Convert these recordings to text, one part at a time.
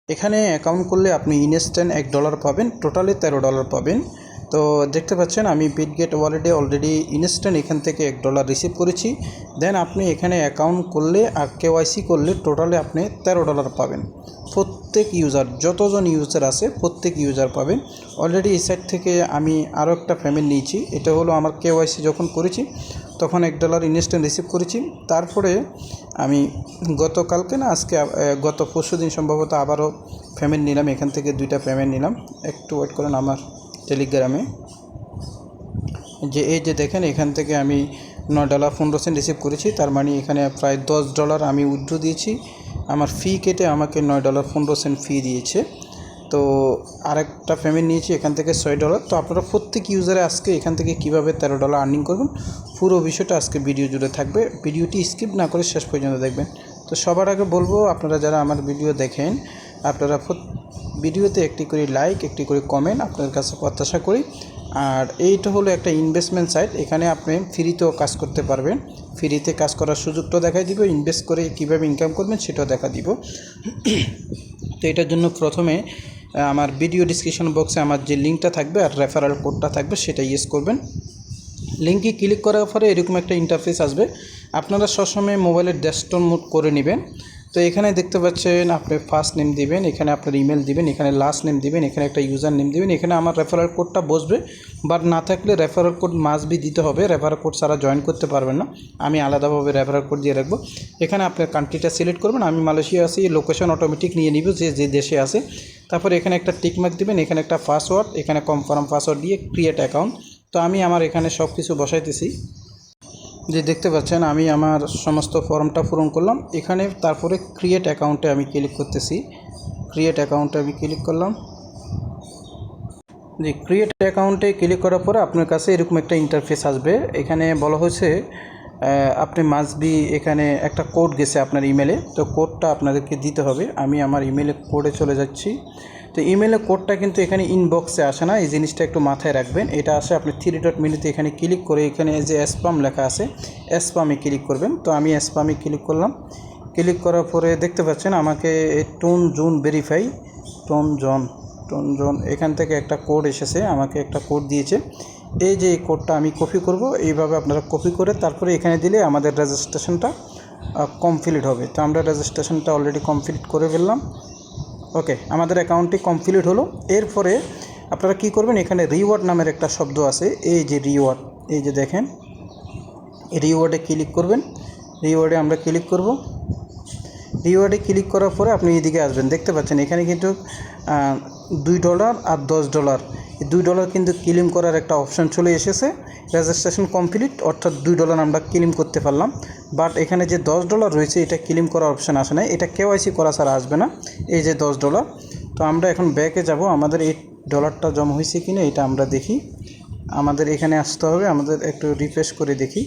এখানে অ্যাকাউন্ট করলে আপনি ইনস্ট্যান্ট $1 পাবেন, টোটালি $13 পাবেন। তো দেখতে পাচ্ছেন আমি বিটগেট ওয়ালেটে অলরেডি ইনস্ট্যান্ট এখান থেকে $1 রিসিভ করেছি। দেন আপনি এখানে অ্যাকাউন্ট করলে আর কেওয়াইসি করলে টোটালে আপনি $13 পাবেন। প্রত্যেক ইউজার, যতজন ইউজার আছে প্রত্যেক ইউজার পাবেন। অলরেডি এই সাইট থেকে আমি আরও একটা পেমেন্ট নিয়েছি, এটা হলো আমার কেওয়াইসি যখন করেছি তখন $1 ইনস্ট্যান্ট রিসিভ করেছি। তারপরে আমি গতকালকে না আজকে গত পরশু দিন সম্ভবত আবারও পেমেন্ট নিলাম, এখান থেকে 2টা পেমেন্ট নিলাম। একটু ওয়েট করেন, আমার টেলিগ্রামে এই যে দেখেন এখান থেকে আমি $9.15 রিসিভ করেছি। তার মানে এখানে প্রায় $10 আমি উইথড্র দিয়েছি। আমার ফি কেটে আমাকে $9.15 ফি দিয়েছে। তো আরেকটা পেমেন্ট নিয়েছি এখান থেকে $6। তো আপনারা প্রত্যেক ইউজারে আজকে এখান থেকে কীভাবে $13 আর্নিং করবেন পুরো বিষয়টা আজকে ভিডিও জুড়ে থাকবে। ভিডিওটি স্কিপ না করে শেষ পর্যন্ত দেখবেন। তো সবার আগে বলবো, আপনারা যারা আমার ভিডিও দেখেন আপনারা ভিডিওতে একটি করে লাইক, একটি করে কমেন্ট আপনাদের কাছে প্রত্যাশা করি। আর এইটা হলো একটা ইনভেস্টমেন্ট সাইট, এখানে আপনি ফ্রিতেও কাজ করতে পারবেন। ফ্রিতে কাজ করার সুযোগটাও দেখাই দিব, ইনভেস্ট করে কীভাবে ইনকাম করবেন সেটাও দেখা দিব। তো এটার জন্য প্রথমে আমার ভিডিও ডিসক্রিপশন বক্সে আমার যে লিঙ্কটা থাকবে আর রেফারেল কোডটা থাকবে সেটা ইউজ করবেন। লিঙ্কে ক্লিক করার পরে এরকম একটা ইন্টারফেস আসবে, আপনারা সবসময় মোবাইলের ডেস্কটপ মোড করে নেবেন। তো এখানে দেখতে পাচ্ছেন আপনি ফার্স্ট নেম দিবেন, এখানে আপনার ইমেল দিবেন, এখানে লাস্ট নেম দিবেন, এখানে একটা ইউজার নেম দিবেন। এখানে আমার রেফারেল কোডটা বসবে, বাট না থাকলে রেফারেল কোড মাস্ট বি দিতে হবে, রেফারেল কোড ছাড়া জয়েন করতে পারবেন না। আমি আলাদাভাবে রেফারেল কোড দিয়ে রাখবো। এখানে আপনার কান্ট্রিটা সিলেক্ট করবেন, আমি মালয়েশিয়া আছি, লোকেশন অটোমেটিক নিয়ে নিব যে দেশে আছে। তারপরে এখানে একটা টিকমার্ক দিবেন, এখানে একটা পাসওয়ার্ড, এখানে কনফার্ম পাসওয়ার্ড দিয়ে ক্রিয়েট অ্যাকাউন্ট। তো আমি আমার এখানে সব কিছু বসাইতেছি, যে দেখতে পাচ্ছেন আমি আমার সমস্ত ফর্মটা পূরণ করলাম। এখানে তারপরে ক্রিয়েট অ্যাকাউন্টে আমি ক্লিক করতেছি, ক্রিয়েট অ্যাকাউন্টে আমি ক্লিক করলাম। যে ক্রিয়েট অ্যাকাউন্টে ক্লিক করার পরে আপনার কাছে এরকম একটা ইন্টারফেস আসবে। এখানে বলা হয়েছে আপনি মাস্ট বি, এখানে একটা কোড গেছে আপনার ইমেলে, তো কোডটা আপনাদেরকে দিতে হবে। আমি আমার ইমেলে কোডে চলে যাচ্ছি। তো ইমেলে কোডটা কিন্তু এখানে ইনবক্সে আসে না, এই জিনিসটা একটু মাথায় রাখবেন। এটা আসে আপনি 3 ডট মেনুতে এখানে ক্লিক করে এখানে যে স্প্যাম লেখা আছে স্প্যামে ক্লিক করবেন। তো আমি স্প্যামে ক্লিক করলাম। ক্লিক করার পরে দেখতে পাচ্ছেন আমাকে tone zone verify, tone zone এখান থেকে একটা কোড এসেছে, আমাকে একটা কোড দিয়েছে। এই যে এই কোডটা আমি কপি করব, এইভাবে আপনারা কপি করে তারপরে এখানে দিলে আমাদের রেজিস্ট্রেশনটা কমপ্লিট হবে। তো আমরা রেজিস্ট্রেশনটা অলরেডি কমপ্লিট করে ফেললাম। ওকে, আমাদের অ্যাকাউন্টটি কমপ্লিট হলো। এরপরে আপনারা কি করবেন, এখানে রিওয়ার্ড নামের একটা শব্দ আছে, এই যে রিওয়ার্ড, এই যে দেখেন রিওয়ার্ডে ক্লিক করবেন। রিওয়ার্ডে আমরা ক্লিক করব। রিওয়ার্ডে ক্লিক করার পরে আপনি এদিকে আসবেন, দেখতে পাচ্ছেন এখানে কিন্তু $2 আর $10, এই $2 কিন্তু ক্লেম করার একটা অপশান চলে এসেছে। রেজিস্ট্রেশন কমপ্লিট, অর্থাৎ $2 আমরা ক্লেম করতে পারলাম। বাট এখানে যে $10 রয়েছে এটা ক্লেম করার অপশান আসে না, এটা কেওয়াইসি করা ছাড়া আসবে না। এই যে $10, তো আমরা এখন ব্যাকে যাব, আমাদের এই ডলারটা জমা হয়েছে কিনা এটা আমরা দেখি। আমাদের এখানে আসতে হবে, আমাদের একটু রিফ্রেশ করে দেখি।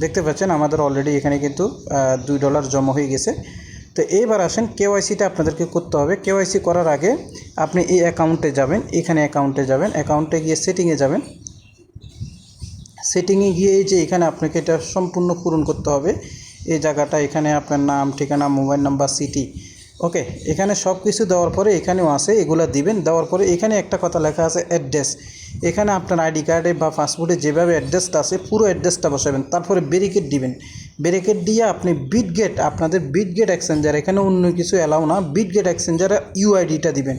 দেখতে পাচ্ছেন আমাদের অলরেডি এখানে কিন্তু $2 জমা হয়ে গেছে। তো এইবার আসেন, কেওয়াইসিটা আপনাদেরকে করতে হবে। কেওয়াইসি করার আগে আপনি এই অ্যাকাউন্টে যাবেন, এখানে অ্যাকাউন্টে যাবেন, অ্যাকাউন্টে গিয়ে সেটিংয়ে যাবেন। সেটিংয়ে গিয়ে এই যে এখানে আপনাকে এটা সম্পূর্ণ পূরণ করতে হবে। এই জায়গাটা এখানে আপনার নাম, ঠিকানা, মোবাইল নাম্বার, সিটি, ওকে, এখানে সব কিছু দেওয়ার পরে এখানেও আছে, এগুলো দিবেন। দেওয়ার পরে এখানে একটা কথা লেখা আছে অ্যাড্রেস, এখানে আপনার আইডি কার্ডে বা পাসপোর্টে যেভাবে অ্যাড্রেসটা আছে পুরো অ্যাড্রেসটা বসাবেন। তারপরে ব্যারিকেড দিবেন, ব্যারিকেড দিয়ে আপনি বিটগেট, আপনাদের বিটগেট এক্সচেঞ্জার, এখানে অন্য কিছু অ্যালাউ না, বিটগেট এক্সচেঞ্জারে ইউআইডিটা দিবেন।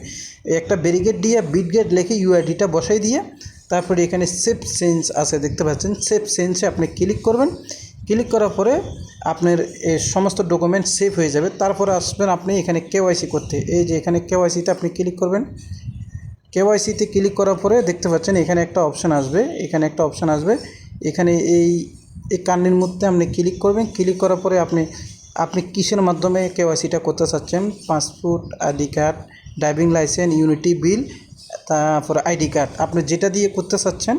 একটা ব্যারিকেড দিয়ে বিটগেট লিখে ইউআইডিটা বসাই দিয়ে তারপরে এখানে সেভ চেঞ্জ আছে, দেখতে পাচ্ছেন সেভ চেঞ্জে আপনি ক্লিক করবেন। ক্লিক করার পরে আপনার এই সমস্ত ডকুমেন্ট সেভ হয়ে যাবে। তারপরে আসবেন আপনি এখানে কেওয়াইসি করতে, এই যে এখানে কেওয়াইসিতে আপনি ক্লিক করবেন। কেওয়াইসিতে ক্লিক করার পরে দেখতে পাচ্ছেন এখানে একটা অপশান আসবে, এখানে একটা অপশান আসবে, এখানে এই কার্ডের মধ্যে আপনি ক্লিক করবেন। ক্লিক করার পরে আপনি কিসের মাধ্যমে কেওয়াইসিটা করতে চাচ্ছেন, passport, ID card, driving licence, ইউনিটি বিল, তারপরে আইডি কার্ড, আপনি যেটা দিয়ে করতে চাচ্ছেন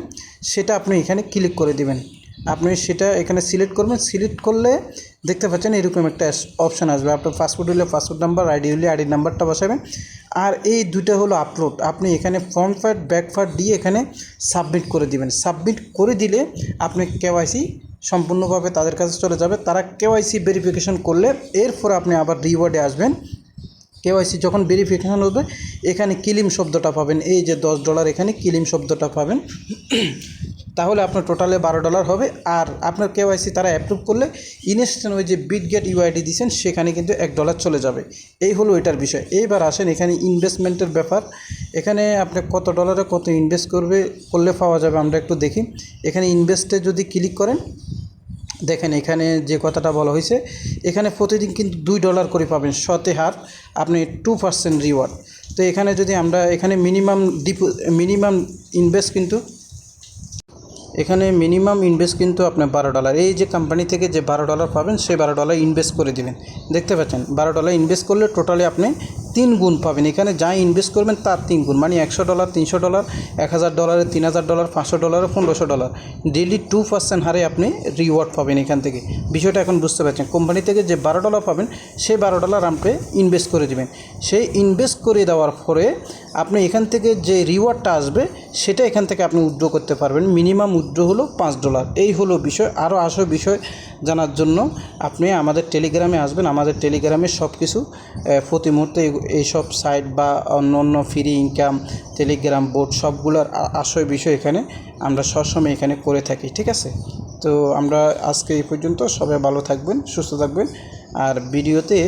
সেটা আপনি এখানে ক্লিক করে দিবেন। আপনি সেটা এখানে সিলেক্ট করবেন। সিলেক্ট করলে দেখতে পাচ্ছেন এরকম একটা অপশান আসবে, আপনার পাসপোর্ট হলে পাসপোর্ট নাম্বার, আইডি হলে আইডি নাম্বারটা বসাবেন। আর এই দুইটা হলো আপলোড, আপনি এখানে ফ্রন্ট পার্ট ব্যাক পার্ট দিয়ে এখানে সাবমিট করে দিবেন। সাবমিট করে দিলে আপনি কেওয়াইসি সম্পূর্ণভাবে তাদের কাছে চলে যাবে। তারা কেওয়াইসি ভেরিফিকেশন করলে এরপর আপনি আবার রিওয়ার্ডে আসবেন। কেওয়াইসি যখন ভেরিফিকেশন হবে এখানে ক্লেম শব্দটা পাবেন, এই যে $10 এখানে ক্লেম শব্দটা পাবেন। তাহলে আপনার টোটালে $12 হবে। আর আপনার কেওয়াইসি তারা অ্যাপ্রুভ করলে ইনস্ট্যান্ট ওই যে বিটগেট ইউআইডি দিয়েছেন সেখানে কিন্তু $1 চলে যাবে। এই হলো এটার বিষয়। এইবার আসেন এখানে ইনভেস্টমেন্টের ব্যাপার। এখানে আপনি কত ডলারে কত ইনভেস্ট করলে পাওয়া যাবে আমরা একটু দেখি। এখানে ইনভেস্টে যদি ক্লিক করেন, দেখেন এখানে যে কথাটা বলা হয়েছে, এখানে প্রতিদিন কিন্তু $2 করে পাবেন শতে হার, আপনি 2% রিওয়ার্ড। তো এখানে যদি আমরা এখানে মিনিমাম ইনভেস্ট কিন্তু আপনার $12। এই যে কোম্পানি থেকে যে $12 পাবেন সেই $12 ইনভেস্ট করে দিবেন। দেখতে পাচ্ছেন $12 ইনভেস্ট করলে টোটালি আপনি 3 গুণ পাবেন। এখানে যা ইনভেস্ট করবেন তার 3 গুণ, মানে $100, $300, $1000, $3000, $500, $1500 ডেইলি 2% হারে আপনি রিওয়ার্ড পাবেন এখান থেকে। বিষয়টা এখন বুঝতে পারছেন। কোম্পানি থেকে যে $12 পাবেন সেই $12 আপনি ইনভেস্ট করে দিবেন। সেই ইনভেস্ট করে দেওয়ার পরে আপনি এখান থেকে যে রিওয়ার্ডটা আসবে সেটা এখান থেকে আপনি উইথড্র করতে পারবেন। মিনিমাম উইথড্র হলো $5। এই হলো বিষয়। আরও আসল বিষয় জানার জন্য আপনি আমাদের টেলিগ্রামে আসবেন। আমাদের টেলিগ্রামে সব কিছু প্রতি মুহূর্তে এইসব সাইট বা অন্য ফ্রি ইনকাম টেলিগ্রাম বোর্ড সবগুলোর আসল বিষয় এখানে আমরা সবসময় এখানে করে থাকি। ঠিক আছে, তো আমরা আজকে এই পর্যন্ত। সবাই ভালো থাকবেন, সুস্থ থাকবেন। আর ভিডিওতে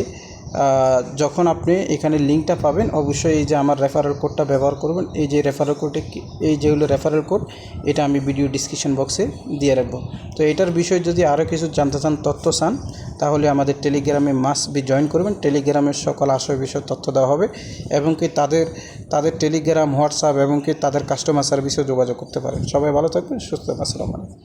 যখন আপনি এখানে লিঙ্কটা পাবেন অবশ্যই এই যে আমার রেফারেল কোডটা ব্যবহার করবেন। এই যে রেফারেল কোডে এই যে হলো রেফারেল কোড, এটা আমি ভিডিও ডিসক্রিপশন বক্সে দিয়ে রাখবো। তো এটার বিষয়ে যদি আরও কিছু জানতে চান, তথ্য চান, তাহলে আমাদের টেলিগ্রামে মাস্ট বি জয়েন করবেন। টেলিগ্রামের সকল আসল বিষয় তথ্য দেওয়া হবে এবং কি তাদের টেলিগ্রাম, হোয়াটসঅ্যাপ এবং কি তাদের কাস্টমার সার্ভিসেও যোগাযোগ করতে পারেন। সবাই ভালো থাকবেন, সুস্থ থাকবেন। আসসালামু আলাইকুম।